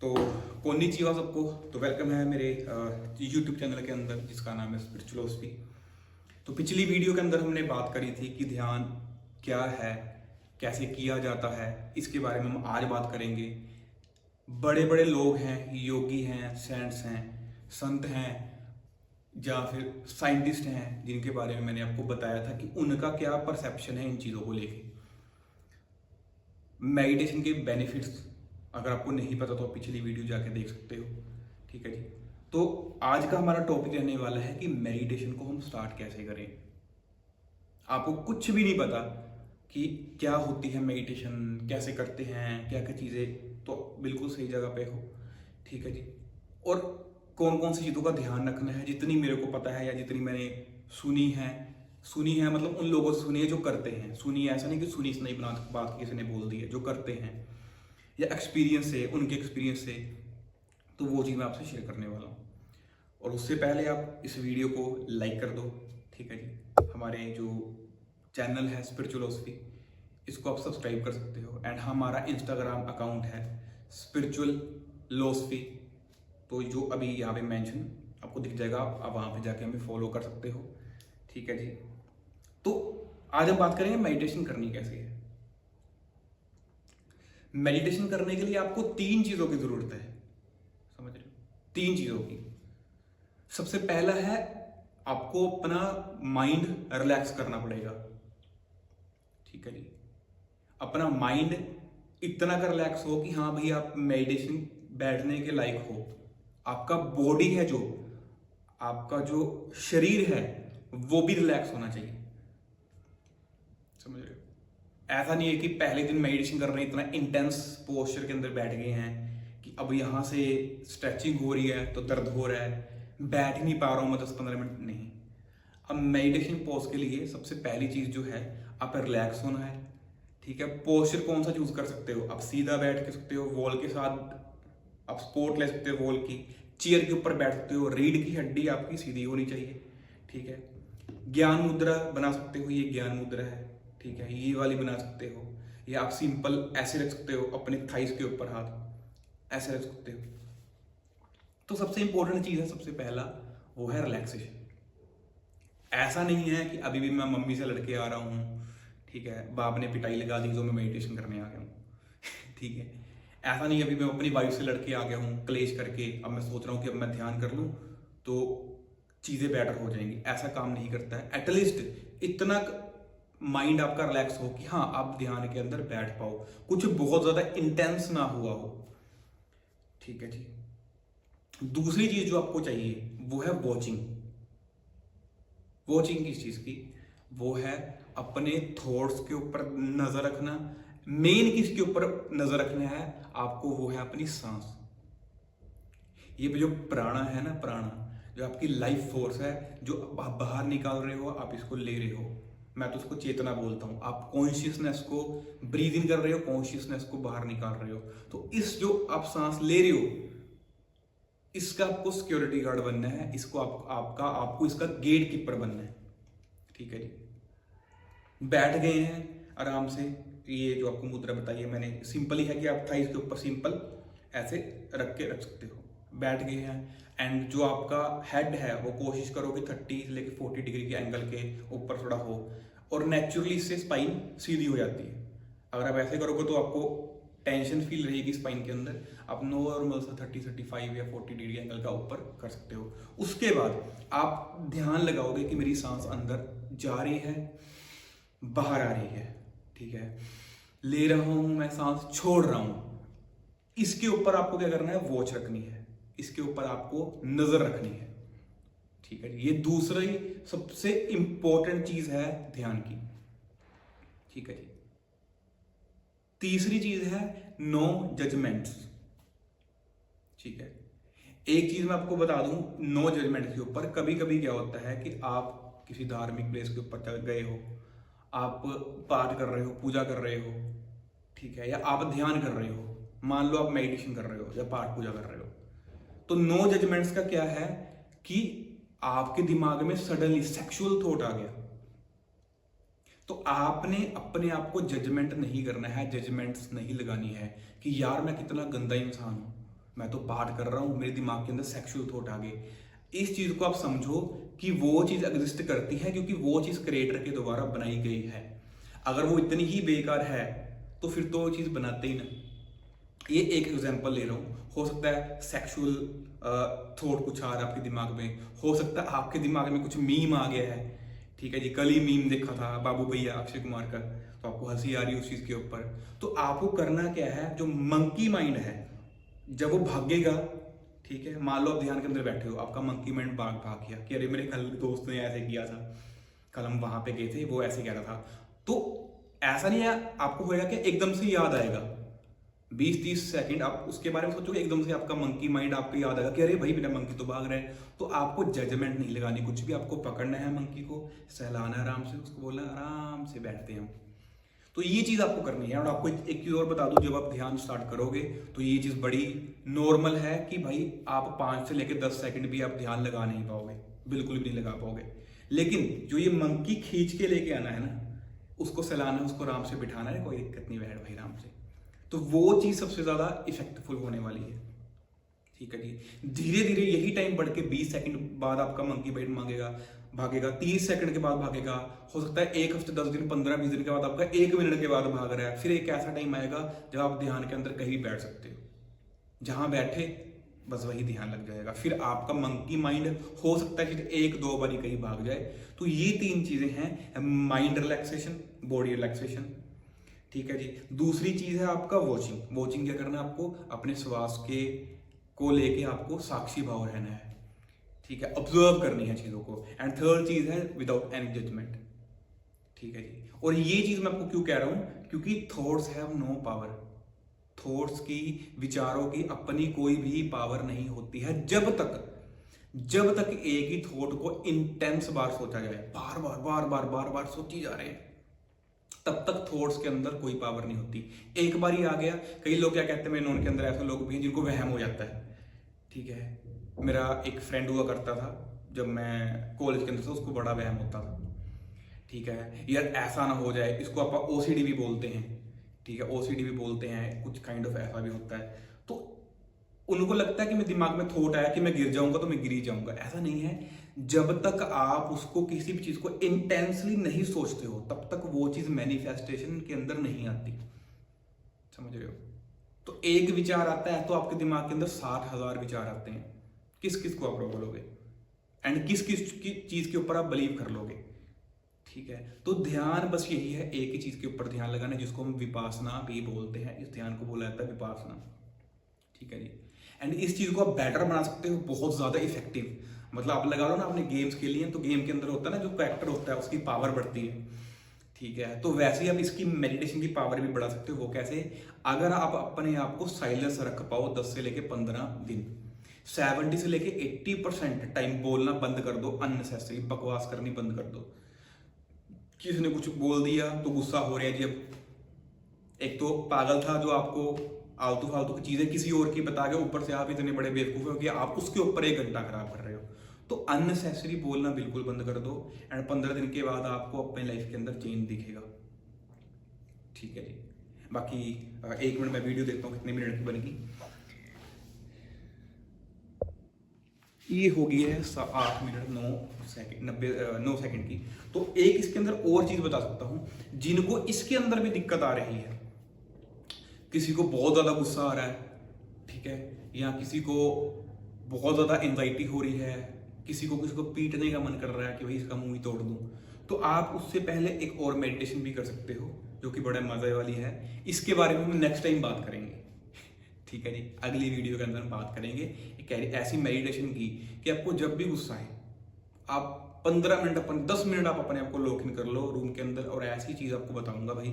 तो कोन्निचिवा सबको। तो वेलकम है मेरे यूट्यूब चैनल के अंदर जिसका नाम है स्पिरिचुअलिटी। तो पिछली वीडियो के अंदर हमने बात करी थी कि ध्यान क्या है, कैसे किया जाता है, इसके बारे में हम आज बात करेंगे। बड़े बड़े लोग हैं, योगी हैं, सेंट्स हैं, संत हैं या फिर साइंटिस्ट हैं जिनके बारे में मैंने आपको बताया था कि उनका क्या परसेप्शन है इन चीज़ों को लेके। मेडिटेशन के बेनिफिट्स अगर आपको नहीं पता तो आप पिछली वीडियो जाके देख सकते हो। ठीक है जी। तो आज का हमारा टॉपिक रहने वाला है कि मेडिटेशन को हम स्टार्ट कैसे करें। आपको कुछ भी नहीं पता कि क्या होती है मेडिटेशन, कैसे करते हैं, क्या क्या चीज़ें, तो बिल्कुल सही जगह पे हो। ठीक है जी। और कौन कौन सी चीज़ों का ध्यान रखना है, जितनी मेरे को पता है या जितनी मैंने सुनी है मतलब उन लोगों से सुनी है जो करते हैं। सुनी है ऐसा नहीं कि सुनी से नहीं बना बात किसी ने बोल दी है, जो करते हैं या एक्सपीरियंस से, उनके एक्सपीरियंस से, तो वो चीज़ मैं आपसे शेयर करने वाला हूँ। और उससे पहले आप इस वीडियो को लाइक कर दो। ठीक है जी। हमारे जो चैनल है स्पिरिचुअलिटी, इसको आप सब्सक्राइब कर सकते हो। एंड हमारा इंस्टाग्राम अकाउंट है स्पिरिचुअलिटी, तो जो अभी यहाँ पे मेंशन आपको दिख जाएगा, आप वहाँ पे जाके हमें फॉलो कर सकते हो। ठीक है जी। तो आज हम बात करेंगे मेडिटेशन करनी कैसे है। मेडिटेशन करने के लिए आपको 3 चीजों की जरूरत है, समझ रहे हो? 3 चीजों की। सबसे पहला है आपको अपना माइंड रिलैक्स करना पड़ेगा। ठीक है जी। अपना माइंड इतना का रिलैक्स हो कि हाँ भाई आप मेडिटेशन बैठने के लायक हो। आपका बॉडी है, जो आपका जो शरीर है, वो भी रिलैक्स होना चाहिए। समझ रहे हो? ऐसा नहीं है कि पहले दिन मेडिटेशन कर रहे हैं, इतना इंटेंस पोस्चर के अंदर बैठ गए हैं कि अब यहाँ से स्ट्रेचिंग हो रही है तो दर्द हो रहा है, बैठ ही नहीं पा रहा हूँ मैं 10-15 मिनट। नहीं, अब मेडिटेशन पोज के लिए सबसे पहली चीज जो है, आप रिलैक्स होना है। ठीक है। पोस्चर कौन सा चूज कर सकते हो? आप सीधा बैठ के सकते हो, वॉल के साथ आप सपोर्ट ले सकते हो, वॉल की चेयर के ऊपर बैठ सकते हो। रीढ़ की हड्डी आपकी सीधी होनी चाहिए। ठीक है। ज्ञान मुद्रा बना सकते हो, ये ज्ञान मुद्रा है। ठीक है, ये वाली बना सकते हो। या आप सिंपल ऐसे रख सकते हो, अपने थाइस के ऊपर हाथ ऐसे रख सकते हो। तो सबसे इंपॉर्टेंट चीज है, सबसे पहला वो है रिलैक्सेशन। ऐसा नहीं है कि अभी भी मैं मम्मी से लड़के आ रहा हूँ, ठीक है, बाप ने पिटाई लगा दी तो मैं मेडिटेशन करने आ गया हूँ। ठीक है। ऐसा नहीं, अभी मैं अपनी वाइफ से लड़के आ गया हूँ क्लेश करके, अब मैं सोच रहा हूँ कि अब मैं ध्यान कर लूँ तो चीजें बेटर हो जाएंगी। ऐसा काम नहीं करता है। एटलीस्ट इतना माइंड आपका रिलैक्स हो कि हाँ आप ध्यान के अंदर बैठ पाओ, कुछ बहुत ज्यादा इंटेंस ना हुआ हो। ठीक है जी। दूसरी चीज जो आपको चाहिए वो है वॉचिंग। वॉचिंग किस चीज की? वो है अपने थॉट्स के ऊपर नजर रखना। मेन किसके ऊपर नजर रखना है आपको? वो है अपनी सांस। ये जो प्राणा है ना, प्राणा जो आपकी लाइफ फोर्स है, जो आप बाहर निकाल रहे हो, आप इसको ले रहे हो, मैं तो उसको चेतना बोलता हूँ। आप कॉन्शियसनेस को ब्रीद इन कर रहे हो, कॉन्शियसनेस को बाहर निकाल रहे हो। तो इस जो आप सांस ले रहे हो, इसका आपको सिक्योरिटी गार्ड बनना है। इसको आपको इसका गेट कीपर बनना है। ठीक है जी। बैठ गए हैं आराम से। ये जो आपको मुद्रा बताई है मैंने, सिंपल ही है कि आप थाइस के ऊपर सिंपल ऐसे रख के रख सकते हो। बैठ गए हैं एंड जो आपका हेड है वो कोशिश करो कि 30 से लेकर 40 डिग्री के एंगल के ऊपर थोड़ा हो, और नेचुरली इससे स्पाइन सीधी हो जाती है। अगर आप ऐसे करोगे तो आपको टेंशन फील रहेगी स्पाइन के अंदर। आप नॉर्मल सा 30-35 या 40 डिग्री एंगल का ऊपर कर सकते हो। उसके बाद आप ध्यान लगाओगे कि मेरी सांस अंदर जा रही है, बाहर आ रही है। ठीक है। ले रहा हूं मैं सांस, छोड़ रहा हूं। इसके ऊपर आपको क्या करना है? वॉच रखनी है। इसके ऊपर आपको नजर रखनी है। ठीक है। ये दूसरी सबसे इंपॉर्टेंट चीज है ध्यान की। ठीक है जी। तीसरी चीज है नो जजमेंट्स। ठीक है। एक चीज मैं आपको बता दूं, नो जजमेंट के ऊपर कभी कभी क्या होता है कि आप किसी धार्मिक प्लेस के ऊपर गए हो, आप पाठ कर रहे हो, पूजा कर रहे हो, ठीक है, या आप ध्यान कर रहे हो, मान लो आप मेडिटेशन कर रहे हो या पाठ पूजा कर रहे हो, तो नो जजमेंट्स का क्या है कि आपके दिमाग में सडनली सेक्सुअल थॉट आ गया, तो आपने अपने आप को जजमेंट नहीं करना है, जजमेंट्स नहीं लगानी है कि यार मैं कितना गंदा इंसान हूं, मैं तो पाठ कर रहा हूँ, मेरे दिमाग के अंदर सेक्सुअल थॉट आ गए। इस चीज को आप समझो कि वो चीज एग्जिस्ट करती है क्योंकि वो चीज क्रिएटर के द्वारा बनाई गई है। अगर वो इतनी ही बेकार है तो फिर तो वो चीज बनाते ही ना। ये एक एग्जांपल ले रहा हूँ। हो सकता है सेक्सुअल थॉट कुछ आ रहा है आपके दिमाग में, हो सकता है आपके दिमाग में कुछ मीम आ गया है, ठीक है जी। कल ही मीम देखा था बाबू भैया अक्षय कुमार का, तो आपको हंसी आ रही है उस चीज के ऊपर। तो आपको करना क्या है, जो मंकी माइंड है जब वो भागेगा, ठीक है, मान लो आप ध्यान के अंदर बैठे हो, आपका मंकी माइंड भाग गया कि अरे मेरे कल दोस्त ने ऐसे किया था, कल हम वहां पे गए थे, वो ऐसे कह रहा था। तो ऐसा नहीं है आपको होएगा कि एकदम से याद आएगा, 20-30 सेकंड आप उसके बारे में सोचोगे, एकदम से आपका मंकी माइंड आपको याद आएगा कि अरे भाई मेरा मंकी तो भाग रहा है। तो आपको जजमेंट नहीं लगानी कुछ भी, आपको पकड़ना है मंकी को, सहलाना है आराम से, उसको बोलना आराम से बैठते हैं। तो ये चीज आपको करनी है। और आपको एक चीज और बता दूं, जब आप ध्यान स्टार्ट करोगे तो ये चीज बड़ी नॉर्मल है कि भाई आप 5 से लेकर 10 सेकंड भी आप ध्यान लगा नहीं पाओगे, बिल्कुल भी नहीं लगा पाओगे। लेकिन जो ये मंकी खींच के लेके आना है ना, उसको सहलाना है, उसको आराम से बिठाना है, कोई दिक्कत नहीं, बैठ भाई आराम से, तो वो चीज सबसे ज्यादा इफेक्टफुल होने वाली है। ठीक है जी। धीरे धीरे यही टाइम बढ़ के 20 सेकंड बाद आपका मंकी माइंड भागेगा, 30 सेकंड के बाद भागेगा, हो सकता है 1 हफ्ते, 10 दिन, 15-20 दिन के बाद आपका 1 मिनट के बाद भाग रहा है। फिर एक ऐसा टाइम आएगा जब आप ध्यान के अंदर कहीं बैठ सकते हो, जहां बैठे बस वही ध्यान लग जाएगा। फिर आपका मंकी माइंड हो सकता है कि 1-2 बार कहीं भाग जाए। तो ये 3 चीजें हैं, माइंड रिलैक्सेशन, बॉडी रिलैक्सेशन, ठीक है जी। दूसरी चीज है आपका वॉचिंग क्या करना है आपको, अपने श्वास को लेके आपको साक्षी भाव रहना है, ठीक है, ऑब्जर्व करनी है चीजों को। एंड थर्ड चीज है विदाउट एनी जजमेंट, ठीक है जी। और ये चीज मैं आपको क्यों कह रहा हूं, क्योंकि thoughts have no power, thoughts की, विचारों की अपनी कोई भी पावर नहीं होती है जब तक एक ही थॉट को इंटेंस बार सोचा जाए, बार सोची जा रहे हैं, तब तक थॉट्स के अंदर कोई पावर नहीं होती। एक बार ही आ गया, कई लोग क्या कहते हैं, मेरे नॉन के अंदर ऐसे लोग भी हैं जिनको वहम हो जाता है, ठीक है। मेरा एक फ्रेंड हुआ करता था जब मैं कॉलेज के अंदर था, उसको बड़ा वहम होता था, ठीक है, यार ऐसा ना हो जाए, इसको आप ओसीडी भी बोलते हैं, ठीक है, ओसीडी भी बोलते हैं, कुछ काइंड ऑफ ऐसा भी होता है। तो उनको लगता है कि मेरे दिमाग में थॉट आया कि मैं गिर जाऊंगा तो मैं गिर ही जाऊंगा, ऐसा नहीं है। जब तक आप उसको किसी भी चीज को इंटेंसली नहीं सोचते हो, तब तक वो चीज मैनिफेस्टेशन के अंदर नहीं आती, समझ रहे हो। तो एक विचार आता है तो आपके दिमाग के अंदर 60,000 विचार आते हैं, किस किस को आप बोलोगे एंड किस किस की चीज के ऊपर आप बिलीव कर लोगे, ठीक है। तो ध्यान बस यही है, एक ही चीज के ऊपर ध्यान लगाना, जिसको हम विपासना भी बोलते हैं। इस ध्यान को बोला जाता है विपासना, ठीक है जी। एंड इस चीज को आप बेटर बना सकते हो, बहुत ज्यादा इफेक्टिव। मतलब आप लगा लो ना, आपने गेम्स खेली हैं, तो गेम के अंदर होता है ना, जो कैरेक्टर होता है उसकी पावर बढ़ती है, ठीक है। तो वैसे ही आप इसकी मेडिटेशन की पावर भी बढ़ा सकते हो। वो कैसे, अगर आप अपने आप को साइलेंस रख पाओ 10 से लेके 15 दिन, 70 से लेके 80% टाइम बोलना बंद कर दो, अननेसेसरी बकवास करनी बंद कर दो। किसी ने कुछ बोल दिया तो गुस्सा हो रहा है जी, अब एक तो पागल था जो आपको आलतू फालतू की चीजें किसी और की बता के, ऊपर से आप इतने बड़े बेवकूफ हो कि आप उसके ऊपर 1 घंटा खराब कर रहे हो। तो अननेसेसरी बोलना बिल्कुल बंद कर दो, एंड 15 दिन के बाद आपको अपने लाइफ के अंदर चेंज दिखेगा, ठीक है जी। बाकी 1 मिनट मैं वीडियो देखता हूँ कितने मिनट की बनेगी। ये होगी है 8 मिनट 9 सेकंड की। तो एक इसके अंदर और चीज बता सकता हूं, जिनको इसके अंदर भी दिक्कत आ रही है, किसी को बहुत ज्यादा गुस्सा आ रहा है, ठीक है, या किसी को बहुत ज्यादा एंजाइटी हो रही है, किसी को पीटने का मन कर रहा है कि भाई इसका मुंह ही तोड़ दूं, तो आप उससे पहले एक और मेडिटेशन भी कर सकते हो, जो कि बड़े मजे वाली है। इसके बारे में हम नेक्स्ट टाइम बात करेंगे, ठीक है जी। अगली वीडियो के अंदर हम बात करेंगे एक ऐसी मेडिटेशन की कि आपको जब भी गुस्सा है, आप 15 मिनट 10 मिनट आप अपने आप को लॉक इन कर लो रूम के अंदर, और ऐसी चीज आपको बताऊंगा, भाई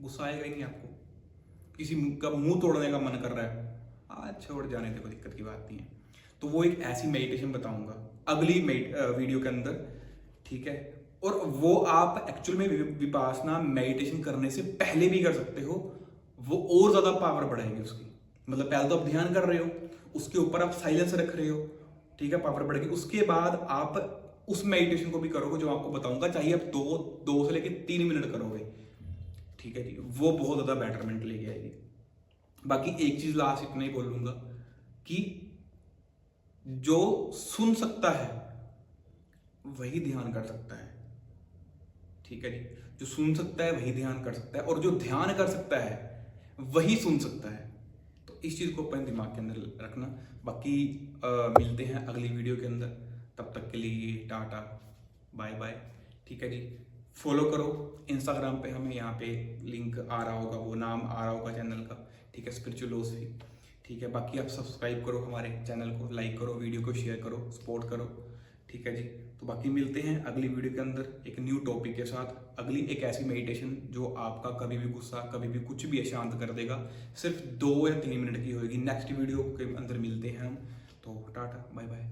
गुस्सा आएगा ही नहीं आपको। किसी का मुंह तोड़ने का मन कर रहा है, आज छोड़ जाने दे, कोई दिक्कत की बात नहीं है। तो वो एक ऐसी मेडिटेशन बताऊंगा अगली वीडियो के अंदर, ठीक है। और वो आप एक्चुअल में विपासना मेडिटेशन करने से पहले भी कर सकते हो, वो और ज्यादा पावर बढ़ाएगी उसकी। मतलब पहले तो आप ध्यान कर रहे हो, उसके ऊपर आप साइलेंस रख रहे हो, ठीक है, पावर बढ़ेगी। उसके बाद आप उस मेडिटेशन को भी करोगे जो आपको बताऊंगा, चाहिए आप 2 से लेके 3 मिनट करोगे, ठीक है जी, वो बहुत ज्यादा बेटरमेंट लेके आएगी। बाकी एक चीज लास्ट इतना ही बोलूंगा कि जो सुन सकता है वही ध्यान कर सकता है। ठीक है जी, जो सुन सकता है वही ध्यान कर सकता है, और जो ध्यान कर सकता है वही सुन सकता है। तो इस चीज को अपने दिमाग के अंदर रखना। बाकी मिलते हैं अगली वीडियो के अंदर, तब तक के लिए टाटा बाय बाय। ठीक है जी, फॉलो करो इंस्टाग्राम पे, हमें यहाँ पे लिंक आ रहा होगा, वो नाम आ रहा होगा चैनल का। ठीक है, स्पिरिचुअलोसफी। ठीक है, बाकी आप सब्सक्राइब करो हमारे चैनल को, लाइक करो, वीडियो को शेयर करो, सपोर्ट करो। ठीक है जी, तो बाकी मिलते हैं अगली वीडियो के अंदर एक न्यू टॉपिक के साथ, अगली एक ऐसी मेडिटेशन जो आपका कभी भी गुस्सा, कभी भी कुछ भी शांत कर देगा। सिर्फ 2 या 3 मिनट की होगी। नेक्स्ट वीडियो के अंदर मिलते हैं हम। तो टाटा बाय बाय।